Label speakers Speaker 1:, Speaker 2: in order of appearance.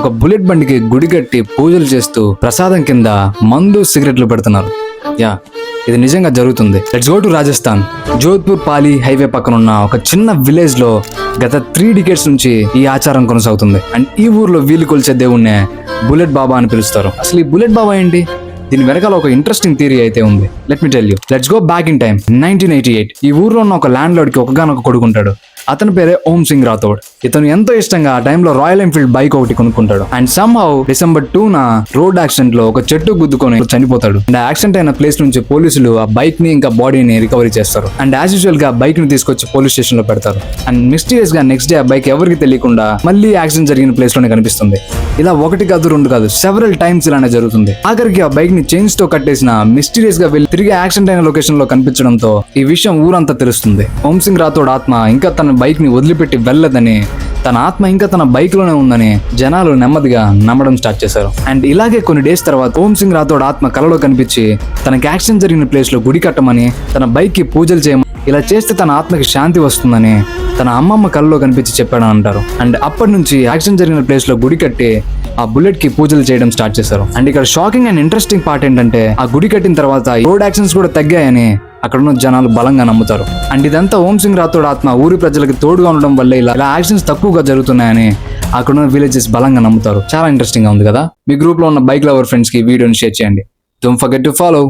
Speaker 1: ఒక బుల్లెట్ బండికి గుడి కట్టి పూజలు చేస్తూ ప్రసాదం కింద మందు సిగరెట్లు పెడుతున్నారు. యా, ఇది నిజంగా జరుగుతుంది. Let's go to Rajasthan. Jodhpur పాలి హైవే పక్కన ఉన్న ఒక చిన్న విలేజ్ లో గత 3 decades నుంచి ఈ ఆచారం కొనసాగుతుంది. అండ్ ఈ ఊర్లో వీలు కొలిచే దేవుణ్ణే బుల్లెట్ బాబా అని పిలుస్తారు. అసలు ఈ బుల్లెట్ బాబా ఏంటి? దీని వెనకాల ఒక ఇంట్రెస్టింగ్ థియరీ అయితే ఉంది. Let me tell you. Let's go back in time. 1988 ఈ ఊర్లో ఉన్న ఒక ల్యాండ్ లార్డ్ కి ఒకగానొక కొడుకుంటాడు. అతని పేరే ఓం సింగ్ రాథోడ్. ఇతను ఎంతో ఇష్టంగా ఆ టైంలో రాయల్ ఎన్ఫీల్డ్ బైక్ ఒకటి కొనుక్కుంటాడు. అండ్ సమ్హౌ December 2న రోడ్ యాక్సిడెంట్ లో ఒక చెట్టు గుద్దుకొని చనిపోతాడు. అండ్ యాక్సిడెంట్ అయిన ప్లేస్ నుంచి పోలీసులు ఆ బైక్ ని ఇంకా బాడీని రికవరీ చేస్తారు. అండ్ యాజ్ యూజువల్ గా బైక్ ని తీసుకొచ్చి పోలీస్ స్టేషన్ లో పెడతారు. అండ్ మిస్టీరియస్ గా నెక్స్ట్ డే ఆ బైక్ ఎవరికి తెలియకుండా మళ్ళీ యాక్సిడెంట్ జరిగిన ప్లేస్ లోనే కనిపిస్తుంది. ఇలా 1 కాదు 2 కాదు సెవెరల్ టైమ్స్ ఇలానే జరుగుతుంది. ఆఖరికి ఆ బైక్ ని చైన్స్ తో కట్టేసిన మిస్టీరియస్ గా వెళ్ళి తిరిగి యాక్సిడెంట్ అయిన లొకేషన్ లో కనిపించడంతో ఈ విషయం ఊరంతా తెలుస్తుంది. ఓం సింగ్ రాథోడ్ ఆత్మ ఇంకా తన బైక్ ని వదిలిపెట్టి వెళ్ళదని, తన ఆత్మ ఇంకా తన బైక్ లోనే ఉందని జనాలు నెమ్మదిగా నమ్మడం స్టార్ట్ చేశారు. అండ్ ఇలాగే కొన్ని డేస్ తర్వాత ఓం సింగ్ రాథోడ్ ఆత్మ కలలో కనిపించి తనకి యాక్సిడెంట్ జరిగిన ప్లేస్ లో గుడి కట్టమని, తన బైక్ కి పూజలు చేయమని, ఇలా చేస్తే తన ఆత్మకి శాంతి వస్తుందని తన అమ్మమ్మ కలలో కనిపించి చెప్పాడని అంటారు. అండ్ అప్పటి నుంచి యాక్సిడెంట్ జరిగిన ప్లేస్ లో గుడి కట్టి ఆ బుల్లెట్ కి పూజలు చేయడం స్టార్ట్ చేశారు. అండ్ ఇక్కడ షాకింగ్ అండ్ ఇంట్రెస్టింగ్ పార్ట్ ఏంటంటే ఆ గుడి కట్టిన తర్వాత రోడ్ యాక్సిడెంట్స్ కూడా తగ్గాయని అక్కడ ఉన్న జనాలు బలంగా నమ్ముతారు. అండ్ ఇదంతా ఓం సింగ్ రాథోడ్ ఆత్మ ఊరి ప్రజలకు తోడుగా ఉండడం వల్ల ఇలా యాక్సిడెంట్స్ తక్కువగా జరుగుతున్నాయని అక్కడ ఉన్న విలేజెస్ బలంగా నమ్ముతారు. చాలా ఇంట్రెస్టింగ్ గా ఉంది కదా. మీ గ్రూప్ లో ఉన్న బైక్ లవర్ ఫ్రెండ్స్ కి వీడియోని షేర్ చేయండి. Don't forget to follow.